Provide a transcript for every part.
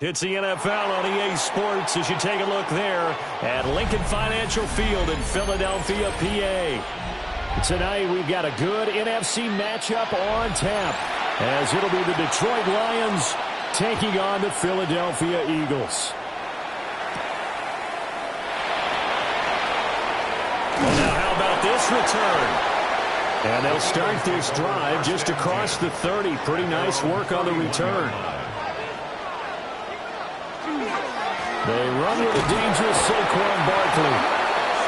It's the NFL on EA Sports as you take a look there at Lincoln Financial Field in Philadelphia, PA. Tonight we've got a good NFC matchup on tap as it'll be the Detroit Lions taking on the Philadelphia Eagles. Well, now how about this return? And they'll start this drive just across the 30. Pretty nice work on the return. They run with a dangerous Saquon Barkley.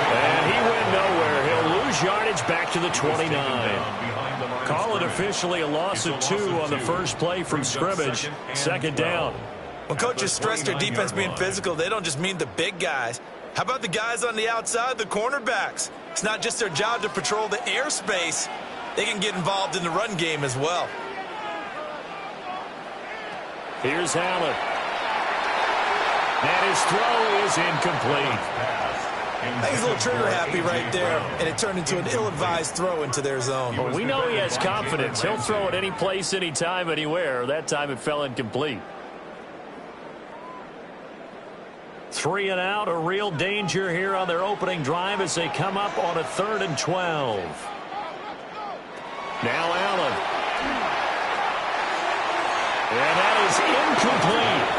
And he went nowhere. He'll lose yardage back to the 29. Call it officially a loss of 2 on the first play from scrimmage. Second down. When coaches stress their defense being physical, they don't just mean the big guys. How about the guys on the outside, the cornerbacks? It's not just their job to patrol the airspace. They can get involved in the run game as well. Here's Allen. And his throw is incomplete. He's a little trigger happy right there, and it turned into an ill-advised throw into their zone. Well, we know he has confidence. He'll throw it any place, anytime, anywhere. That time it fell incomplete. 3 and out, a real danger here on their opening drive as they come up on a 3rd and 12. Now Allen. And that is incomplete.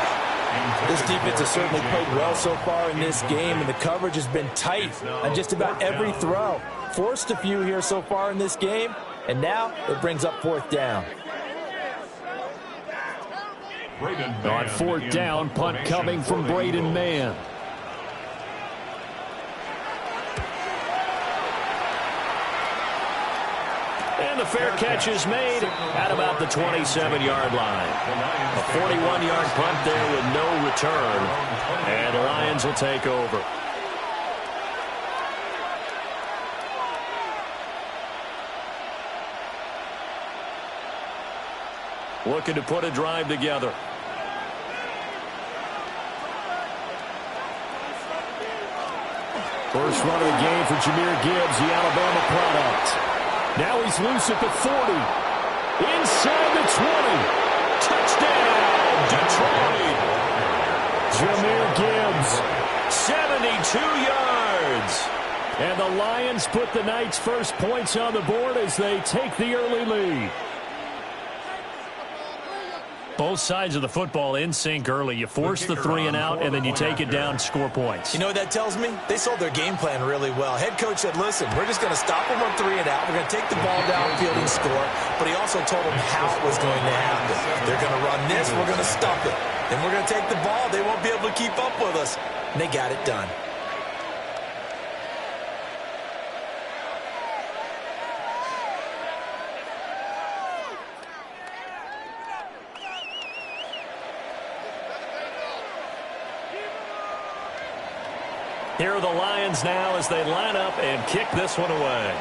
This defense has certainly played well so far in this game, and the coverage has been tight on just about every throw. Forced a few here so far in this game, and now it brings up 4th down. On 4th down, punt coming from Braden Mann. And the fair catch is made at about the 27-yard line. A 41-yard punt there with no return. And the Lions will take over. Looking to put a drive together. First run of the game for Jahmyr Gibbs, the Alabama product. Now he's loose at the 40. Inside the 20. Touchdown, Detroit. Jahmyr Gibbs, 72 yards. And the Lions put the night's first points on the board as they take the early lead. Both sides of the football in sync early. You force the 3 and out, and then you take it down, score points. You know what that tells me? They sold their game plan really well. Head coach said, listen, we're just going to stop them on 3 and out. We're going to take the ball downfield and score. But he also told them how it was going to happen. They're going to run this. We're going to stop it. Then we're going to take the ball. They won't be able to keep up with us. And they got it done. Here are the Lions now as they line up and kick this one away.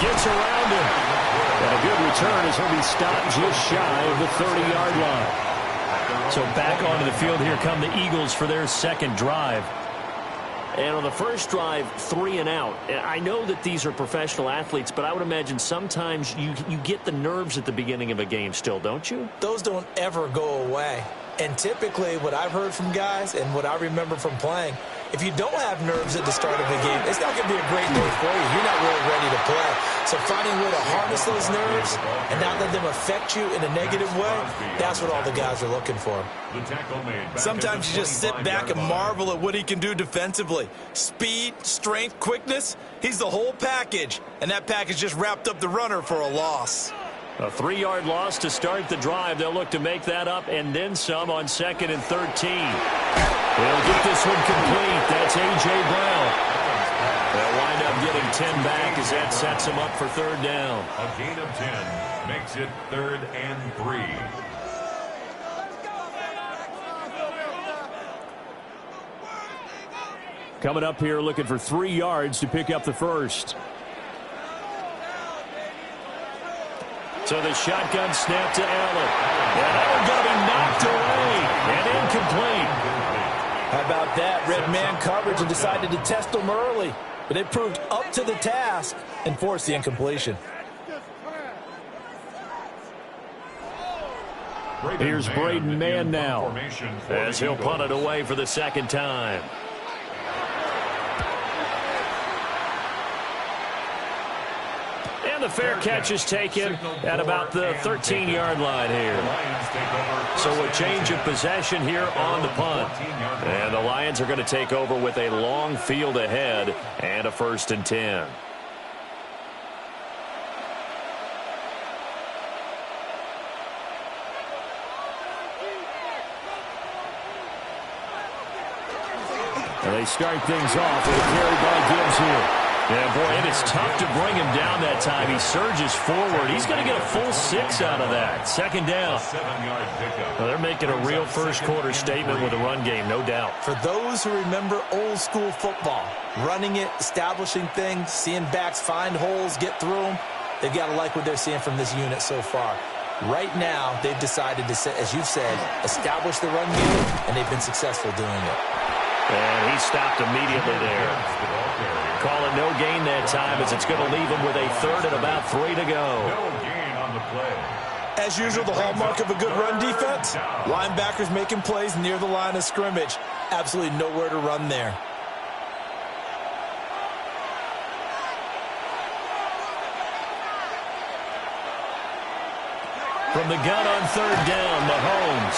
Gets around him. And a good return as he'll be stopped just shy of the 30-yard line. So back onto the field here come the Eagles for their second drive. And on the first drive, 3 and out. I know that these are professional athletes, but I would imagine sometimes you get the nerves at the beginning of a game still, don't you? Those don't ever go away. And typically what I've heard from guys and what I remember from playing, if you don't have nerves at the start of a game, it's not going to be a great day for you. You're not really ready to play. So finding a way to harness those nerves and not let them affect you in a negative way, that's what all the guys are looking for. Sometimes you just sit back and marvel at what he can do defensively. Speed, strength, quickness, he's the whole package. And that package just wrapped up the runner for a loss. A 3-yard loss to start the drive. They'll look to make that up and then some on 2nd and 13. They'll get this one complete. That's A.J. Brown. They'll wind up getting 10 back as that sets them up for 3rd down. A gain of 10 makes it 3rd and 3. Coming up here looking for 3 yards to pick up the first. So the shotgun snap to Allen. And Allen going to be knocked away and incomplete. How about that? Red man coverage and decided to test them early. But it proved up to the task and forced the incompletion. Here's Braden Mann now as he'll punt it away for the 2nd time. And the fair catch is taken at about the 13-yard line here. So a change of possession here on the punt. And the Lions are going to take over with a long field ahead and a 1st and 10. And they start things off with a carry by Gibbs here. Yeah, boy, and it's tough to bring him down that time. He surges forward. He's going to get a full 6 out of that. 2nd down. Well, they're making a real first-quarter statement with a run game, no doubt. For those who remember old-school football, running it, establishing things, seeing backs find holes, get through them, they've got to like what they're seeing from this unit so far. Right now, they've decided to, as you've said, establish the run game, and they've been successful doing it. And he stopped immediately there. Call it no gain that time as it's going to leave him with a 3rd and about 3 to go. No gain on the play. As usual, the hallmark of a good run defense, linebackers making plays near the line of scrimmage. Absolutely nowhere to run there. From the gun on 3rd down, Mahomes.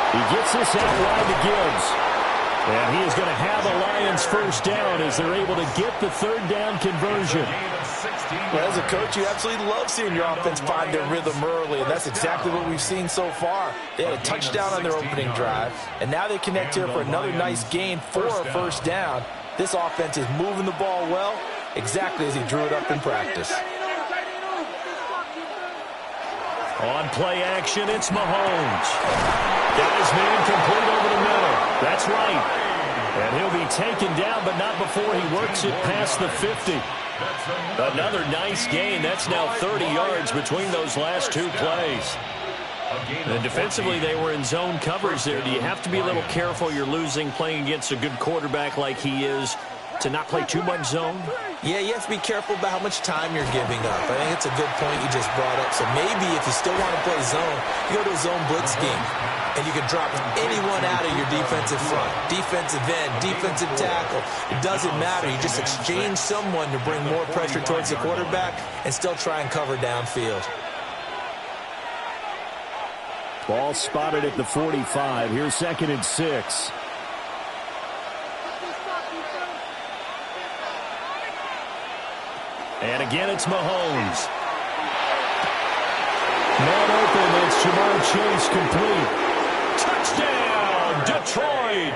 He gets this out wide to Gibbs. And he is going to have a Lions 1st down as they're able to get the 3rd down conversion. Well, as a coach, you absolutely love seeing your offense find their rhythm early, and that's exactly what we've seen so far. They had a touchdown on their opening drive, and now they connect here for another nice gain for a 1st down. This offense is moving the ball well, exactly as he drew it up in practice. On play action, it's Mahomes. Got his man complete over the middle. That's right. And he'll be taken down, but not before he works it past the 50. Another nice gain. That's now 30 yards between those last 2 plays. And defensively, they were in zone coverage there. Do you have to be a little careful? You're losing playing against a good quarterback like he is to not play too much zone? Yeah, you have to be careful about how much time you're giving up. I think it's a good point you just brought up. So maybe if you still want to play zone, you go to a zone blitz scheme. And you can drop anyone out of your defensive front. Defensive end, defensive tackle. It doesn't matter. You just exchange someone to bring more pressure towards the quarterback and still try and cover downfield. Ball spotted at the 45. Here's 2nd and 6. And again, it's Mahomes. Man open, it's Jamar Chase complete. Touchdown, Detroit.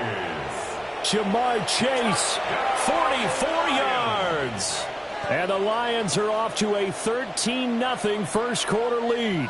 Jamar Chase, 44 yards. And the Lions are off to a 13-0 first-quarter lead.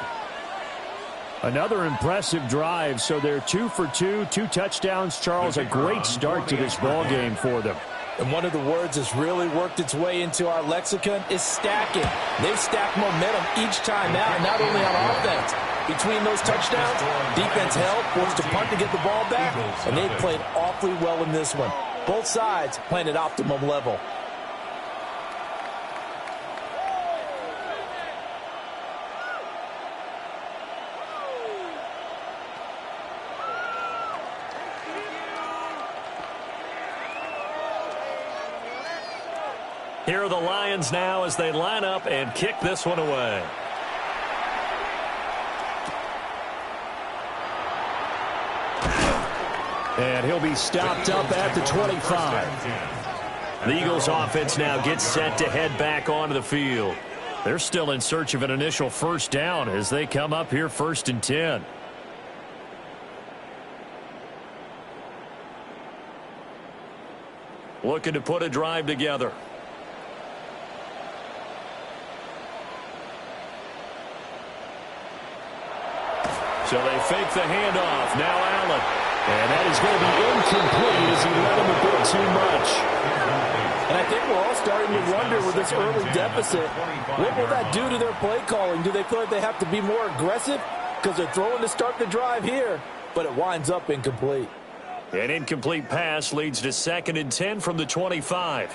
Another impressive drive, so they're 2 for 2, 2 touchdowns. Charles, a great start to this ball game for them. And one of the words that's really worked its way into our lexicon is stacking. They've stacked momentum each time out, not only on offense. Between those touchdowns, defense held, forced to punt to get the ball back, and they've played awfully well in this one. Both sides playing at optimum level. Here are the Lions now as they line up and kick this one away. And he'll be stopped up at the 25. The Eagles offense now gets set to head back onto the field. They're still in search of an initial first down as they come up here 1st and 10. Looking to put a drive together. So they fake the handoff. Now Allen. And that is going to be incomplete as he let him a bit too much. And I think we're all starting to wonder with this early deficit, what will that do to their play calling? Do they feel like they have to be more aggressive because they're throwing to start the drive here? But it winds up incomplete. An incomplete pass leads to 2nd and 10 from the 25.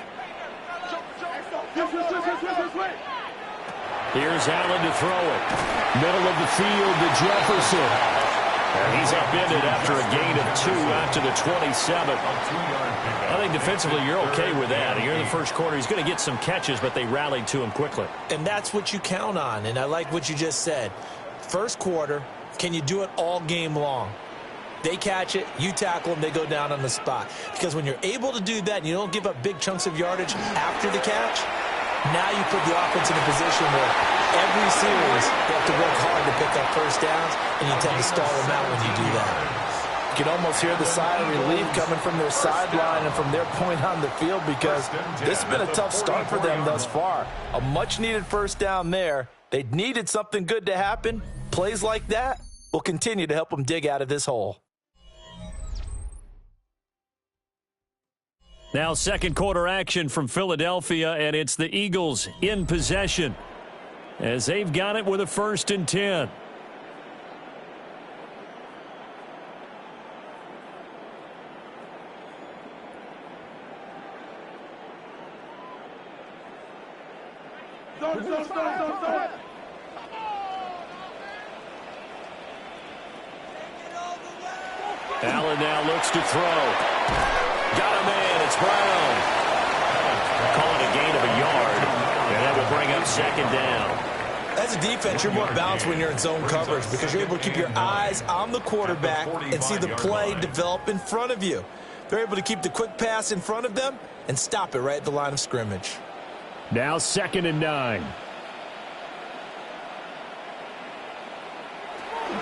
Here's Allen to throw it. Middle of the field to Jefferson. And he's upended after a gain of 2 out to the 27. I think defensively you're okay with that. Here in the first quarter, he's going to get some catches, but they rallied to him quickly. And that's what you count on, and I like what you just said. First quarter, can you do it all game long? They catch it, you tackle them, they go down on the spot. Because when you're able to do that and you don't give up big chunks of yardage after the catch, now you put the offense in a position where every series they have to work hard to pick up first downs, and you tend to stall them out when you do that. You can almost hear the sigh of relief coming from their sideline and from their point on the field because this has been a tough start for them thus far. A much-needed first down there. They needed something good to happen. Plays like that will continue to help them dig out of this hole. Now second quarter action from Philadelphia, and it's the Eagles in possession as they've got it with a 1st and 10. Allen now looks to throw. Got a man. It's Brown. Call it a gain of a yard, and that will bring up 2nd down. As a defense, you're more balanced when you're in zone coverage because you're able to keep your eyes on the quarterback and see the play develop in front of you. They're able to keep the quick pass in front of them and stop it right at the line of scrimmage. Now 2nd and 9.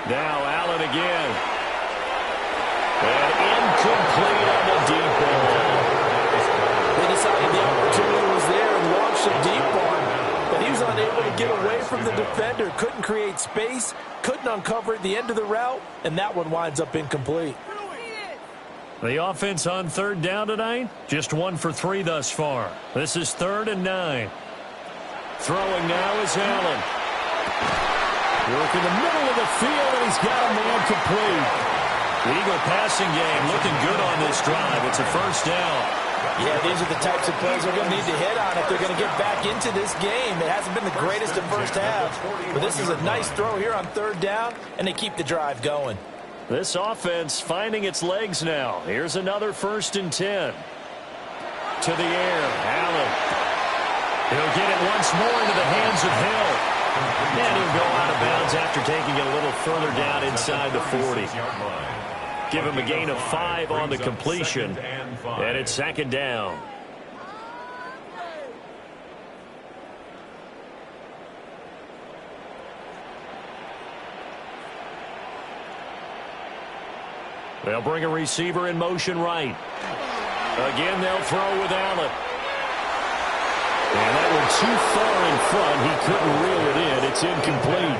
Now Allen again. And incomplete on the deep ball. They decided the opportunity was there and launched a deep one, but he was unable to get away from the defender. Couldn't create space, couldn't uncover at the end of the route, and that one winds up incomplete. The offense on 3rd down tonight, just 1 for 3 thus far. This is 3rd and 9. Throwing now is Allen. Work in the middle of the field, and he's got a man complete. The Eagle passing game looking good on this drive. It's a 1st down. Yeah, these are the types of plays they're going to need to hit on if they're going to get back into this game. It hasn't been the greatest of first half, but this is a nice throw here on 3rd down, and they keep the drive going. This offense finding its legs now. Here's another 1st and 10. To the air, Allen. He'll get it once more into the hands of Hill. And he'll go out of bounds after taking it a little further down inside the 40. Give him a gain of 5 on the completion, and it's 2nd down. They'll bring a receiver in motion right. Again, they'll throw with Allen. And that one too far in front. He couldn't reel it in. It's incomplete.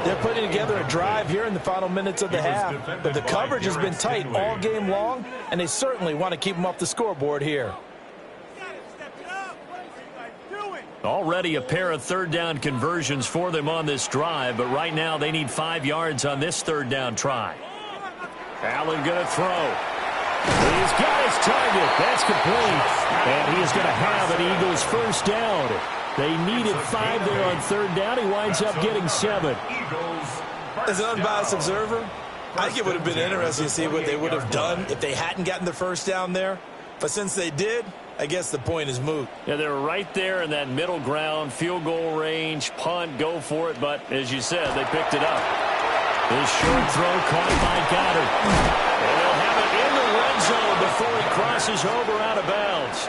They're putting together a drive here in the final minutes of the half, but the coverage has been tight all game long, and they certainly want to keep them off the scoreboard here. Already a pair of third down conversions for them on this drive, but right now they need 5 yards on this third down try. Allen going to throw. He's got his target. That's complete. And he's going to have an Eagles first down. They needed 5 there on third down. He winds up getting 7. As an unbiased observer, I think it would have been interesting to see what they would have done if they hadn't gotten the first down there. But since they did, I guess the point is moot. Yeah, they were right there in that middle ground, field goal range, punt, go for it. But as you said, they picked it up. His short throw caught by Goddard. And they'll have it in the red zone before he crosses over out of bounds.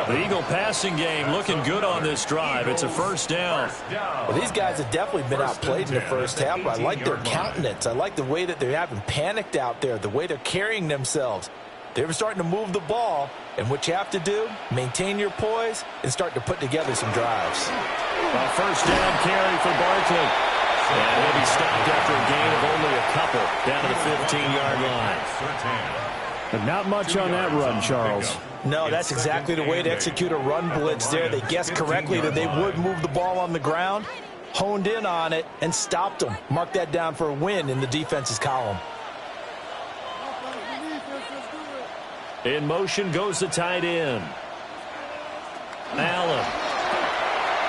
The Eagle passing game looking good on this drive. It's a first down. Well, these guys have definitely been outplayed in the first half, but I like their countenance. I like the way that they haven't panicked out there, the way they're carrying themselves. They were starting to move the ball, and what you have to do, maintain your poise and start to put together some drives. A first down carry for Barkley. And he'll be stopped after a gain of only a couple down to the 15-yard line. But not much on that run, Charles. No, that's exactly the way to execute a run blitz there. They guessed correctly that they would move the ball on the ground, honed in on it, and stopped them. Mark that down for a win in the defense's column. In motion goes the tight end. Allen.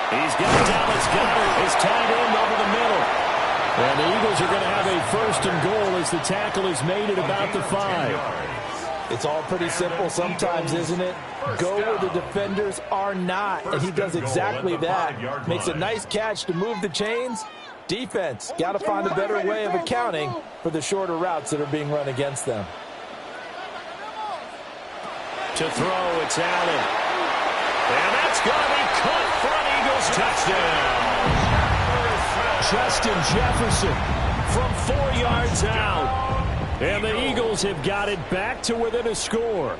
He's got Dallas Goedert, his tight end over the middle. And the Eagles are going to have a first and goal as the tackle is made at about the 5. It's all pretty simple sometimes, isn't it? Go where the defenders are not, and he does exactly that. Makes a nice catch to move the chains. Defense, got to find a better way of accounting for the shorter routes that are being run against them. To throw, it's Allen. And that's going to be caught for an Eagles touchdown. Justin Jefferson from 4 yards out. And the Eagles have got it back to within a score.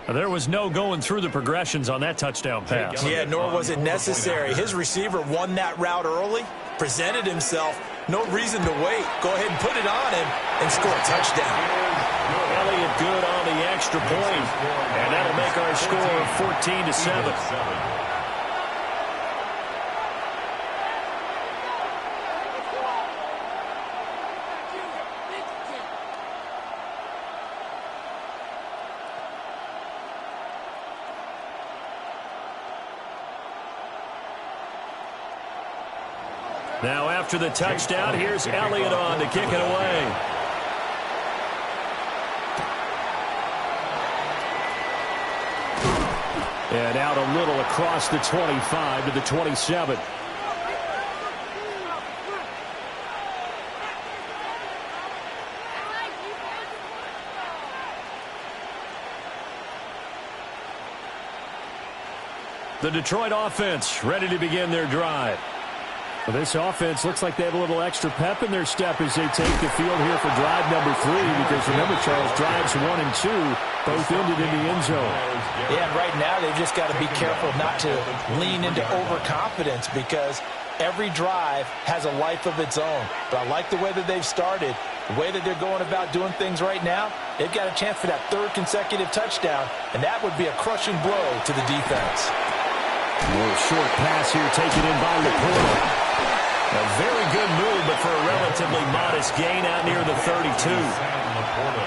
There was no going through the progressions on that touchdown pass. Yeah, nor was it necessary. His receiver won that route early, presented himself. No reason to wait. Go ahead and put it on him and score a touchdown. Elliott good on the extra point. And that'll make our score 14-7. Now after the touchdown, here's Elliott on to kick it away. And out a little across the 25 to the 27. The Detroit offense ready to begin their drive. Well, this offense looks like they have a little extra pep in their step as they take the field here for drive number 3. Because remember, Charles, drives 1 and 2 both ended in the end zone. Yeah, and right now they've just got to be careful not to lean into overconfidence because every drive has a life of its own. But I like the way that they've started, the way that they're going about doing things right now. They've got a chance for that 3rd consecutive touchdown, and that would be a crushing blow to the defense. A little short pass here taken in by Laporta. A very good move, but for a relatively modest gain out near the 32.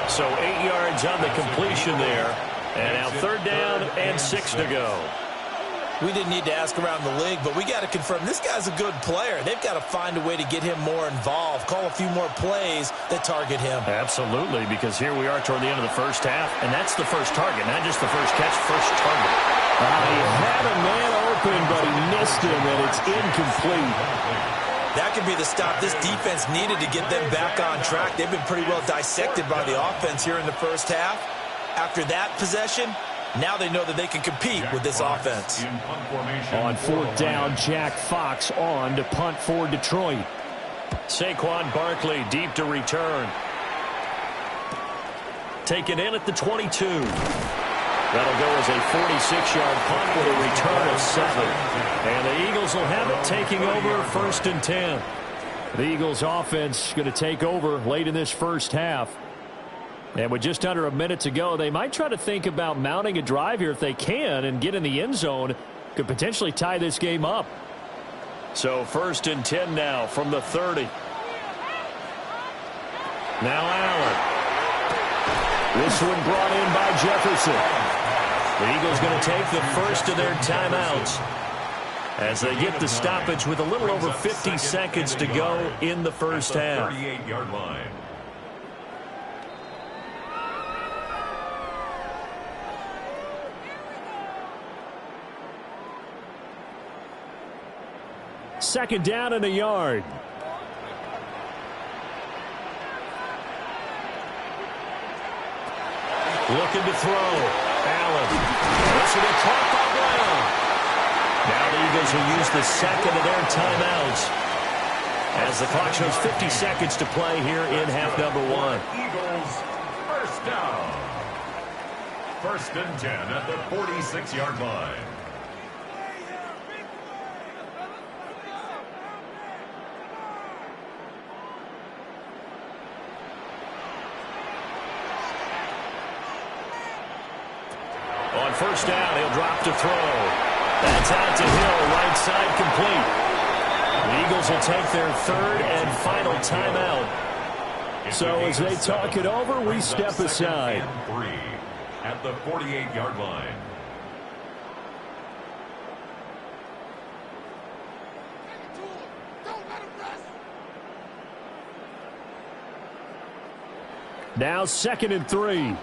So 8 yards on the completion there. And now 3rd down and 6 to go. We didn't need to ask around the league, but we got to confirm this guy's a good player. They've got to find a way to get him more involved, call a few more plays that target him. Absolutely, because here we are toward the end of the first half, and that's the first target, not just the first catch, first target. He had a man open, but he missed him, and it's incomplete. That could be the stop this defense needed to get them back on track. They've been pretty well dissected by the offense here in the first half. After that possession, now they know that they can compete with this offense. On 4th down, Jack Fox on to punt for Detroit. Saquon Barkley deep to return. Taken in at the 22. That'll go as a 46-yard punt with a return of 7. And the Eagles will have it taking over 1st and 10. The Eagles offense going to take over late in this first half. And with just under a minute to go, they might try to think about mounting a drive here if they can and get in the end zone. Could potentially tie this game up. So 1st and 10 now from the 30. Now Allen. This one brought in by Jefferson. The Eagles going to take the first of their timeouts as they get the stoppage with a little over 50 seconds to go in the first half. 38-yard line. Second down and a yard. Looking to throw. Allen. This will be caught by Brown. Now the Eagles will use the second of their timeouts as the clock shows 50 seconds to play here in half number 1. Eagles first down. 1st and 10 at the 46-yard line. On first down, he'll drop to throw. That's out to Hill, right side complete. The Eagles will take their 3rd and final timeout. So as they talk it over, we step aside. 2nd and 3 at the 48-yard line. Now 2nd and 3.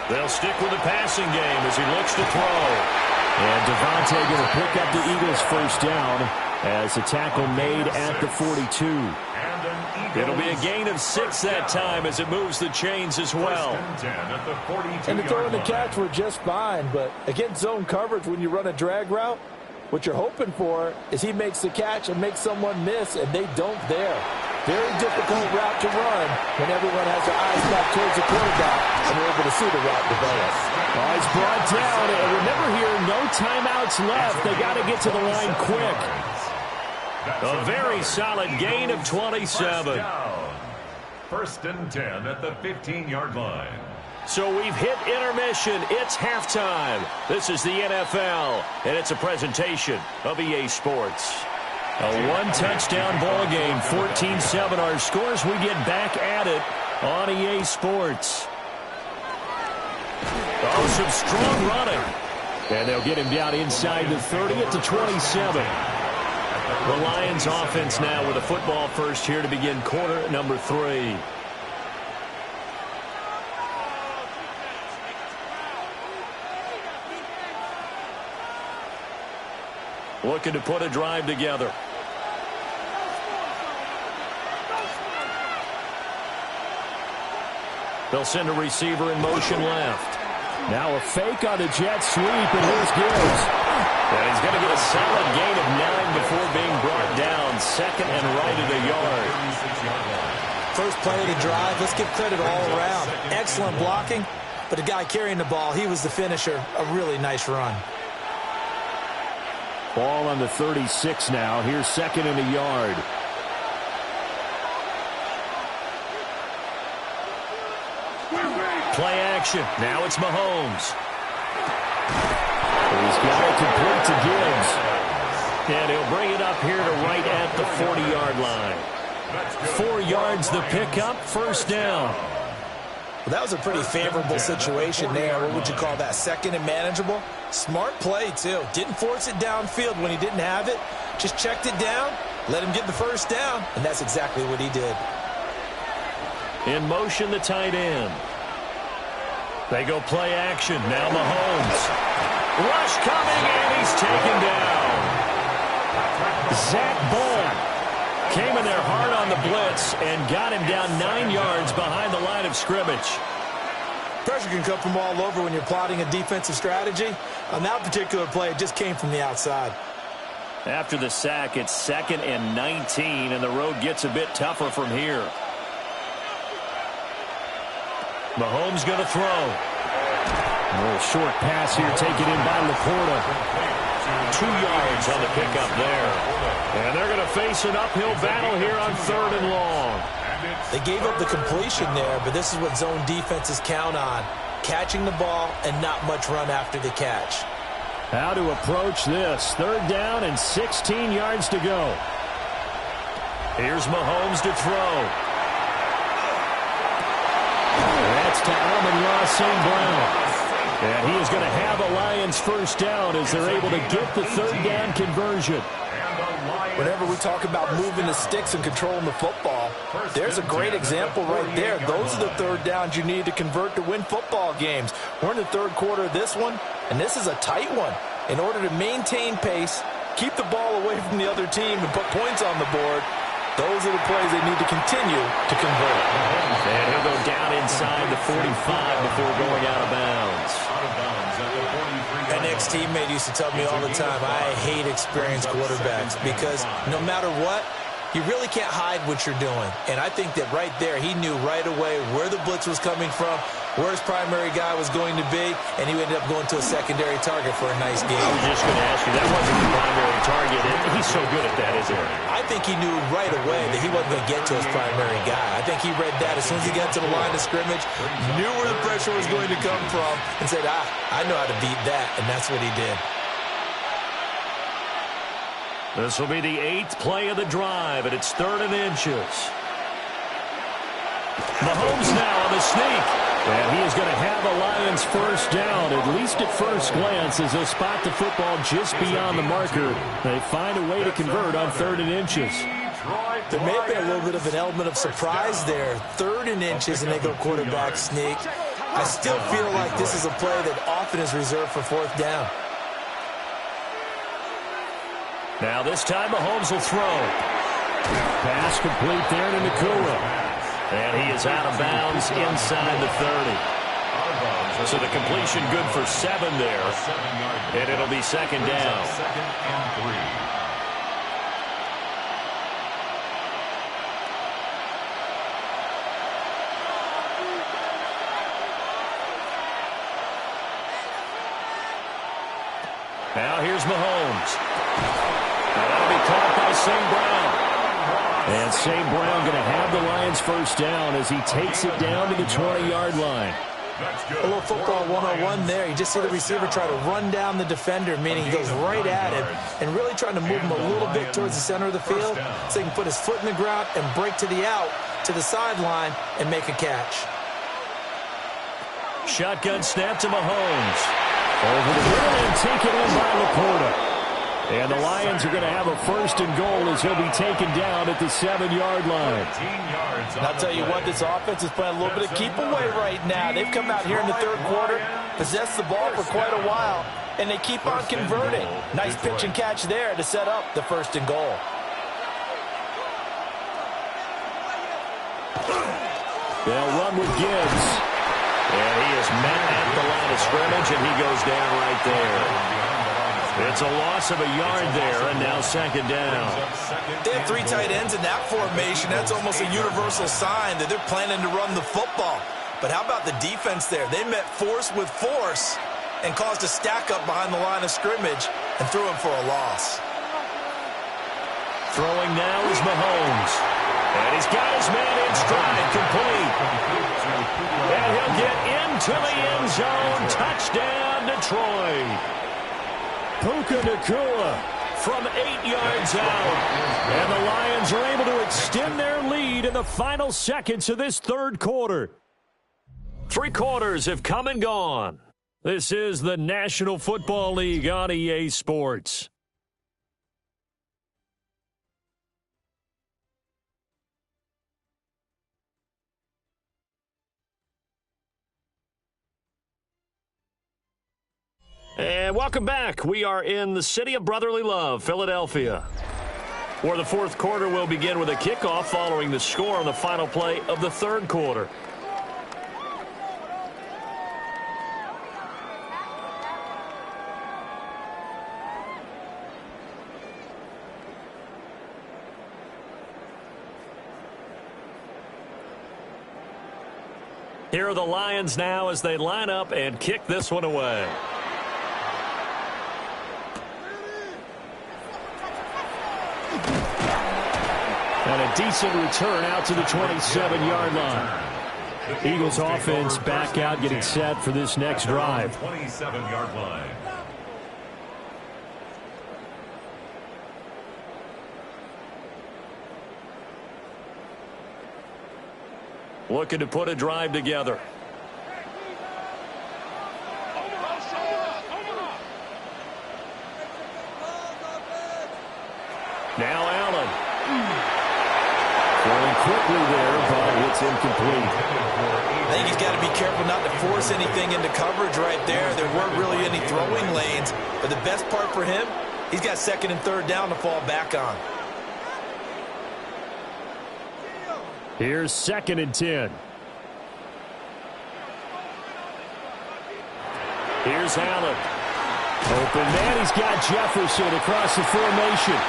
They'll stick with the passing game as he looks to throw. And Devontae going to pick up the Eagles' first down as the tackle made at the 42. It'll be a gain of 6 that time as it moves the chains as well. And the throw and the catch were just fine, but against zone coverage when you run a drag route, what you're hoping for is he makes the catch and makes someone miss, and they don't there. Very difficult route to run when everyone has their eyes back towards the quarterback and we're able to see the route develop. Oh, he's brought down. And remember here, no timeouts left. They got to get to the line quick. A very solid gain of 27. 1st and 10 at the 15-yard line. So we've hit intermission. It's halftime. This is the NFL, and it's a presentation of EA Sports. A one-touchdown ball game, 14-7 our scores. We get back at it on EA Sports. Oh, some strong running. And they'll get him down inside the 30 at the 27. The Lions offense now with a football first here to begin quarter number 3. Looking to put a drive together. They'll send a receiver in motion left. Now a fake on the jet sweep, and here's Gibbs. And he's going to get a solid gain of 9 before being brought down. 2nd and right at a yard. First play of the drive, let's give credit all around. Excellent blocking, but the guy carrying the ball, he was the finisher. A really nice run. Ball on the 36 now. Here's 2nd and a yard. Play action. Now it's Mahomes. He's got it complete to Gibbs. And he'll bring it up here to right at the 40-yard line. 4 yards the pickup, first down. Well, that was a pretty favorable situation there. What would you call that? 2nd and manageable? Smart play, too. Didn't force it downfield when he didn't have it. Just checked it down, let him get the first down, and that's exactly what he did. In motion, the tight end. They go play action. Now Mahomes. Rush coming, and he's taken down. Zach Ball came in there hard on the blitz and got him down 9 yards behind the line of scrimmage. Pressure can come from all over when you're plotting a defensive strategy. On that particular play, it just came from the outside. After the sack, it's 2nd and 19, and the road gets a bit tougher from here. Mahomes going to throw. A little short pass here taken in by Laporta. 2 yards on the pickup there. And they're going to face an uphill battle here on 3rd and long. They gave up the completion there, but this is what zone defenses count on. Catching the ball and not much run after the catch. How to approach this. 3rd down and 16 yards to go. Here's Mahomes to throw. That's to Amon-Ra St. Brown. And he is going to have a Lions first down as they're able to get the 3rd down conversion. Whenever we talk about moving the sticks and controlling the football, there's a great example right there. Those are the 3rd downs you need to convert to win football games. We're in the 3rd quarter of this one, and this is a tight one. In order to maintain pace, keep the ball away from the other team, and put points on the board, those are the plays they need to continue to convert. And he'll go down inside the 45 before going out of bounds. An ex-teammate used to tell me all the time, I hate experienced quarterbacks because no matter what, you really can't hide what you're doing. And I think that right there, he knew right away where the blitz was coming from, where his primary guy was going to be, and he ended up going to a secondary target for a nice game. I was just going to ask you, that wasn't the primary target. He's so good at that, isn't he? I think he knew right away that he wasn't going to get to his primary guy. I think he read that as soon as he got to the line of scrimmage, knew where the pressure was going to come from, and said, I know how to beat that, and that's what he did. This will be the 8th play of the drive, and it's 3rd and inches. Mahomes now on the sneak. And he is going to have a Lions first down, at least at first glance, as they'll spot the football just beyond the marker. They find a way to convert on 3rd and inches. There may have been a little bit of an element of surprise there. 3rd and inches, and they go quarterback sneak. I still feel like this is a play that often is reserved for 4th down. Now this time Mahomes will throw. Pass complete there to Nakua. And he is out of bounds inside the 30. So the completion good for 7 there. And it'll be 2nd down. 2nd and 3. Now here's Mahomes. That'll be caught by St. Brown. And St. Brown going to have the Lions first down as he takes it down to the 20-yard line. A little football 101 there. You just see the receiver try to run down the defender, meaning he goes right at him and really trying to move him a little bit towards the center of the field so he can put his foot in the ground and break to the out, to the sideline, and make a catch. Shotgun snap to Mahomes. Over the middle and taken in by Laporta. And the Lions are going to have a 1st and goal as he'll be taken down at the 7-yard line. And I'll tell you what, this offense is playing a little bit of keep away right now. They've come out here in the 3rd quarter, possessed the ball for quite a while, and they keep on converting. Nice pitch and catch there to set up the 1st and goal. They'll run with Gibbs. And he is met at the line of scrimmage, and he goes down right there. It's a loss of a yard there, and now 2nd down. They have 3 tight ends in that formation. That's almost a universal sign that they're planning to run the football. But how about the defense there? They met force with force and caused a stack up behind the line of scrimmage and threw him for a loss. Throwing now is Mahomes. And he's got his man in stride, complete. And he'll get into the end zone. Touchdown, Detroit. Puka Nakua from 8 yards out. And the Lions are able to extend their lead in the final seconds of this 3rd quarter. 3 quarters have come and gone. This is the National Football League on EA Sports. And welcome back. We are in the city of brotherly love, Philadelphia, where the 4th quarter will begin with a kickoff following the score on the final play of the 3rd quarter. Here are the Lions now as they line up and kick this one away. And a decent return out to the 27-yard line. Eagles offense back out getting set for this next drive. 27-yard line. Looking to put a drive together. Now Allen. Going quickly there, but it's incomplete. I think he's got to be careful not to force anything into coverage right there. There weren't really any throwing lanes, but the best part for him, he's got second and third down to fall back on. Here's 2nd and 10. Here's Allen. Open man, he's got Jefferson across the formation.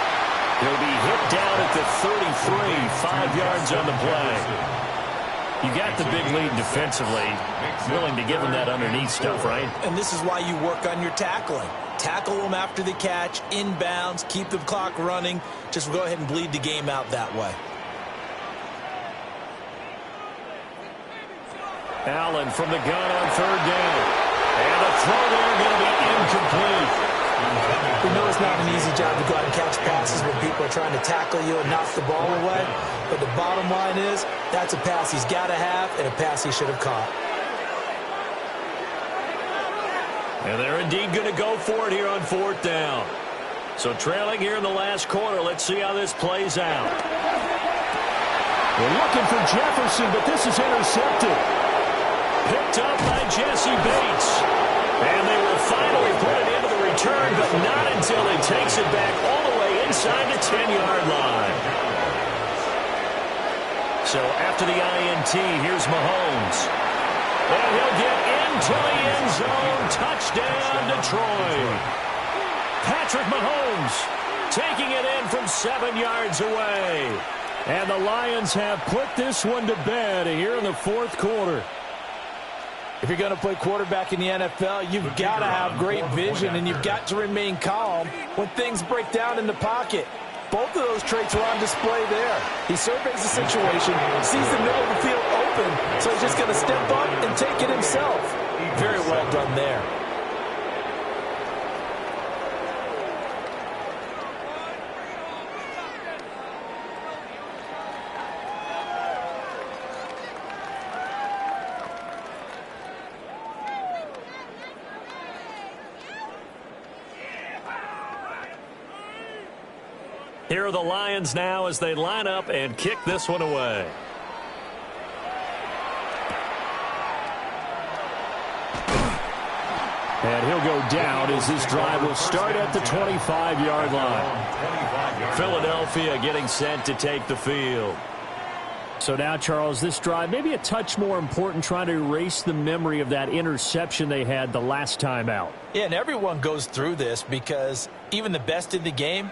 He'll be hit down at the 33, 5 yards on the play. You got the big lead defensively. Willing to give him that underneath stuff, right? And this is why you work on your tackling. Tackle them after the catch, inbounds, keep the clock running. Just go ahead and bleed the game out that way. Allen from the gun on 3rd down. And the throw there going to be incomplete. We know it's not an easy job to go out and catch passes when people are trying to tackle you and knock the ball away. But the bottom line is, that's a pass he's got to have and a pass he should have caught. And they're indeed going to go for it here on 4th down. So trailing here in the last quarter. Let's see how this plays out. They're looking for Jefferson, but this is intercepted. Picked up by Jesse Bates. And they will finally put it into the return, but not until he takes it back all the way inside the 10-yard line. So after the INT, here's Mahomes. And he'll get into the end zone. Touchdown, Detroit. Patrick Mahomes taking it in from 7 yards away. And the Lions have put this one to bed here in the 4th quarter. If you're going to play quarterback in the NFL, you've got to have great vision, and you've got to remain calm when things break down in the pocket. Both of those traits were on display there. He surveys the situation, sees the middle of the field open, so he's just going to step up and take it himself. Very well done there. Here are the Lions now as they line up and kick this one away. And he'll go down as this drive will start at the 25-yard line. Philadelphia getting set to take the field. So now, Charles, this drive maybe a touch more important, trying to erase the memory of that interception they had the last time out. Yeah, and everyone goes through this because even the best in the game,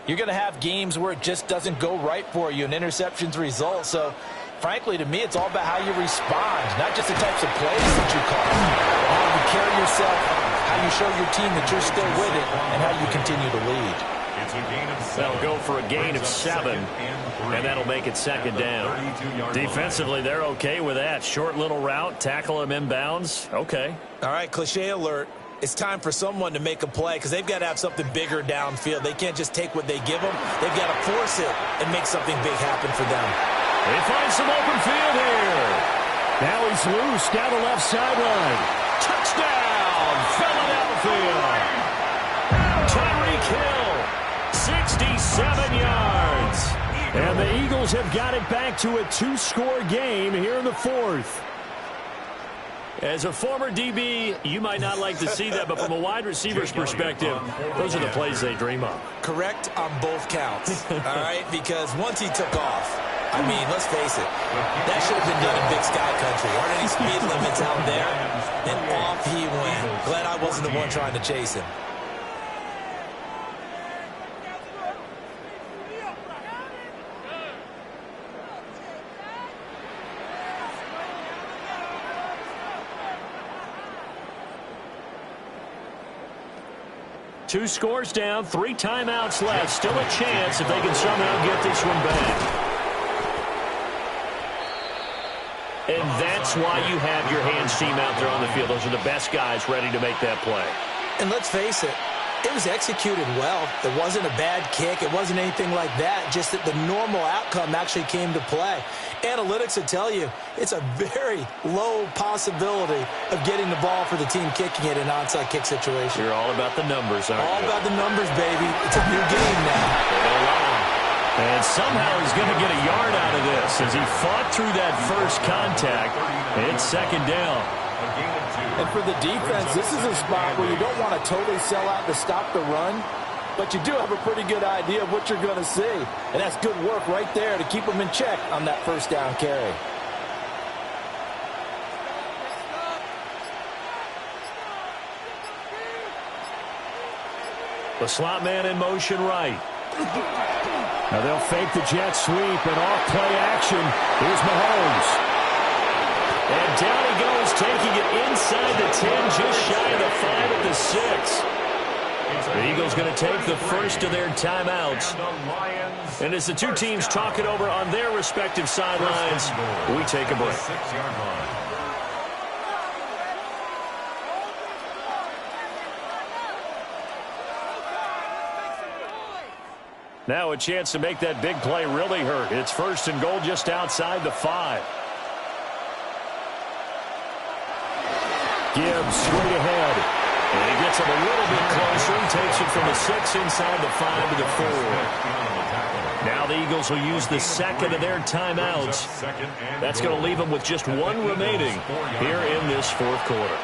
you're going to have games where it just doesn't go right for you and interceptions result. So, frankly, to me, it's all about how you respond, not just the types of plays that you call. How you carry yourself, how you show your team that you're still with it, and how you continue to lead. They'll go for a gain of 7, and that'll make it 2nd down. Defensively, they're okay with that. Short little route, tackle him inbounds. Okay. All right, cliche alert. It's time for someone to make a play because they've got to have something bigger downfield. They can't just take what they give them. They've got to force it and make something big happen for them. They find some open field here. Now he's loose down the left sideline. Touchdown, Philadelphia. Tyreek Hill, 67 yards. And the Eagles have got it back to a 2-score game here in the 4th. As a former DB, you might not like to see that, but from a wide receiver's perspective, those are the plays they dream of. Correct on both counts, all right? Because once he took off, I mean, let's face it, that should have been done in Big Sky Country. Aren't any speed limits out there? And off he went. Glad I wasn't the one trying to chase him. 2 scores down, 3 timeouts left. Still a chance if they can somehow get this one back. And that's why you have your hands team out there on the field. Those are the best guys ready to make that play. And let's face it, it was executed well. It wasn't a bad kick. It wasn't anything like that. Just that the normal outcome actually came to play. Analytics will tell you it's a very low possibility of getting the ball for the team kicking it in an onside kick situation. You're all about the numbers, aren't you? All about the numbers, baby. It's a new game now. They don't lie. And somehow he's going to get a yard out of this as he fought through that first contact. It's second down. And for the defense, this is a spot where you don't want to totally sell out to stop the run, but you do have a pretty good idea of what you're going to see. And that's good work right there to keep them in check on that first down carry. The slot man in motion right. Now they'll fake the jet sweep and off play action. Here's Mahomes. And down he goes, taking it inside the 10, just shy of the 5 at the 6. The Eagles going to take the first of their timeouts. And as the two teams talk it over on their respective sidelines, we take a break. Now a chance to make that big play really hurt. It's first and goal just outside the 5. Gibbs straight ahead. And he gets him a little bit closer. He takes it from the 6 inside the 5 to the 4. Now the Eagles will use the second of their timeouts. That's going to leave them with just one remaining here in this fourth quarter.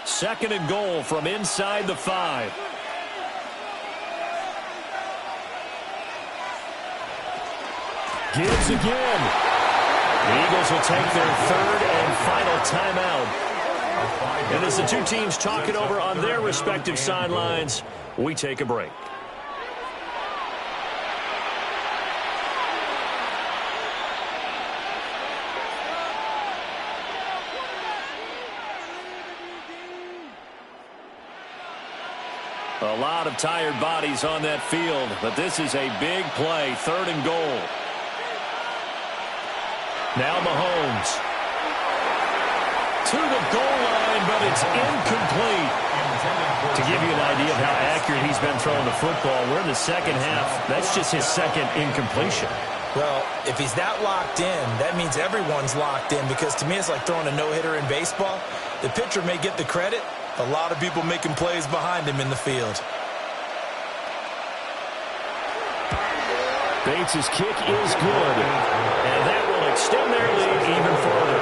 Second and goal from inside the 5. Gibbs again. The Eagles will take their third and final timeout. And as the two teams talk it over on their respective sidelines, we take a break. A lot of tired bodies on that field, but this is a big play, third and goal. Now Mahomes to the goal line, but it's incomplete. To give you an idea of how accurate he's been throwing the football, we're in the second half. That's just his second incompletion. Well, if he's that locked in, that means everyone's locked in, because to me it's like throwing a no-hitter in baseball. The pitcher may get the credit. A lot of people making plays behind him in the field. Bates' kick is good. And that will extend their lead even further.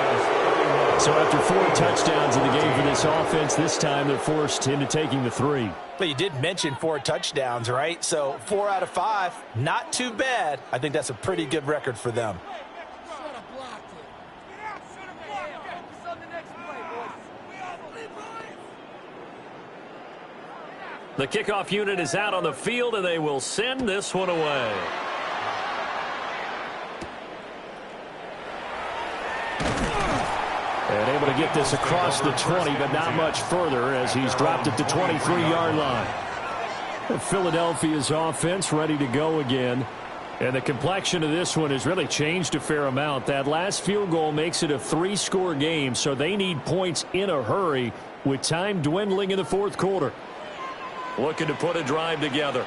So after 4 touchdowns in the game for this offense, this time they're forced into taking the 3. But you did mention 4 touchdowns, right? So 4 out of 5, not too bad. I think that's a pretty good record for them. The kickoff unit is out on the field, and they will send this one away. And able to get this across the 20, but not much further as he's dropped at the 23-yard line. Philadelphia's offense ready to go again. And the complexion of this one has really changed a fair amount. That last field goal makes it a 3-score game, so they need points in a hurry with time dwindling in the fourth quarter. Looking to put a drive together.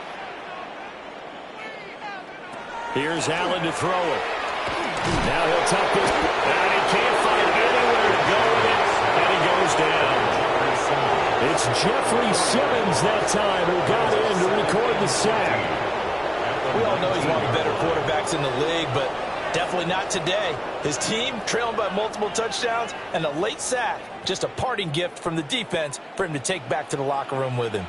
Here's Allen to throw it. Now he'll tuck this. And he can't find anywhere to go with it. And he goes down. It's Jeffrey Simmons that time who got in to record the sack. We all know he's one of the better quarterbacks in the league, but definitely not today. His team trailing by multiple touchdowns and a late sack. Just a parting gift from the defense for him to take back to the locker room with him.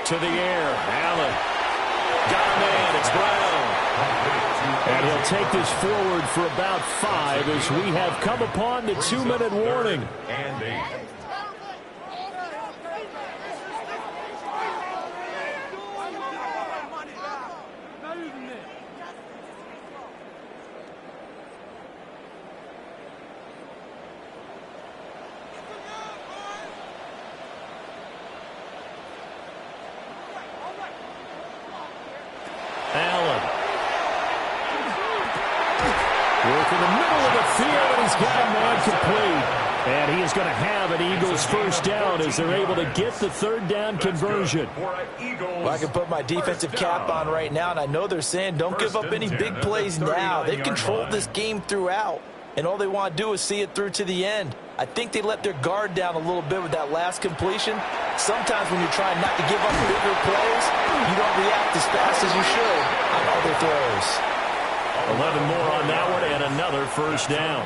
To the air, Allen. Got a man, it's Brown. And he'll take this forward for about 5 as we have come upon the 2-minute warning. And 8. got a man complete. And he is going to have an Eagles first down as they're able to get the third down conversion. Well, I can put my defensive cap on right now, and I know they're saying don't give up any big plays now. They've controlled this game throughout, and all they want to do is see it through to the end. I think they let their guard down a little bit with that last completion. Sometimes when you're trying not to give up bigger plays, you don't react as fast as you should on other throws. 11 more on that one and another first down.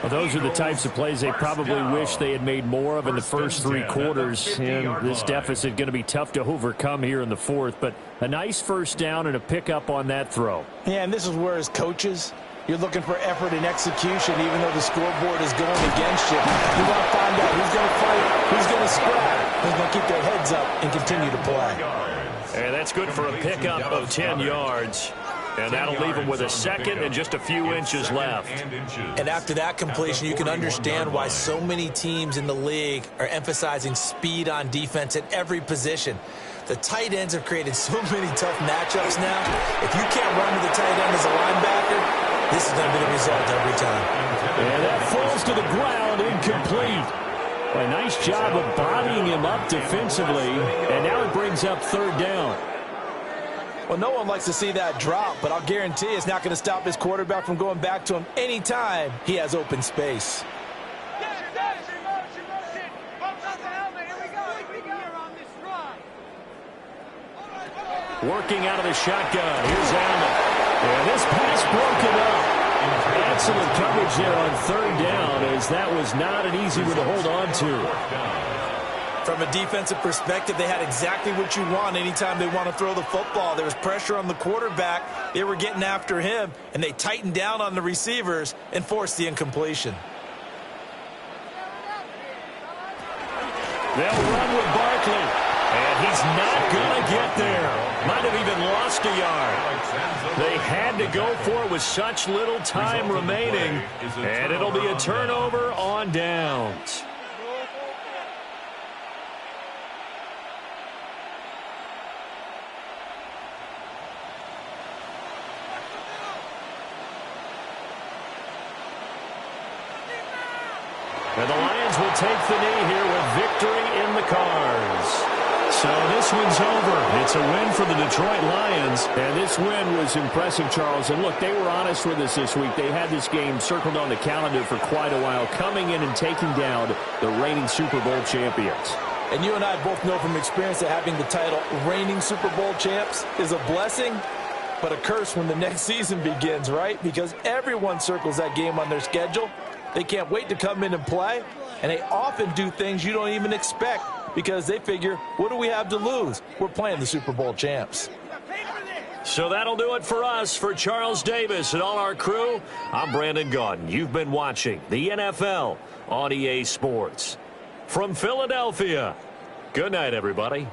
Well, those are the types of plays they probably wish they had made more of in the first three quarters. And this deficit going to be tough to overcome here in the fourth. But a nice first down and a pickup on that throw. Yeah, and this is where as coaches, you're looking for effort and execution even though the scoreboard is going against you. You want to find out who's going to fight, who's going to scrap, who's going to keep their heads up and continue to play. And that's good for a pickup of 10 yards. And that'll leave them with a second and just a few inches left. And after that completion, you can understand why so many teams in the league are emphasizing speed on defense at every position. The tight ends have created so many tough matchups now. If you can't run to the tight end as a linebacker, this is going to be the result every time. And that falls to the ground, incomplete. Well, a nice job of bodying him up defensively. And now it brings up third down. Well, no one likes to see that drop, but I'll guarantee it's not going to stop his quarterback from going back to him anytime he has open space. Working out of the shotgun. Here's Allen. And this pass broken up. Excellent coverage there on third down, as that was not an easy one to hold on to. From a defensive perspective, they had exactly what you want anytime they want to throw the football. There was pressure on the quarterback. They were getting after him, and they tightened down on the receivers and forced the incompletion. They'll run with Barkley, and he's not going to get there. Might have even lost a yard. They had to go for it with such little time remaining, and it'll be a turnover on downs. And the Lions will take the knee here with victory in the cards. So this one's over. It's a win for the Detroit Lions. And this win was impressive, Charles. And look, they were honest with us this week. They had this game circled on the calendar for quite a while, coming in and taking down the reigning Super Bowl champions. And you and I both know from experience that having the title reigning Super Bowl champs is a blessing, but a curse when the next season begins, right? Because everyone circles that game on their schedule. They can't wait to come in and play, and they often do things you don't even expect because they figure, what do we have to lose? We're playing the Super Bowl champs. So that'll do it for us. For Charles Davis and all our crew, I'm Brandon Gaudin. You've been watching the NFL on EA Sports. From Philadelphia, good night, everybody.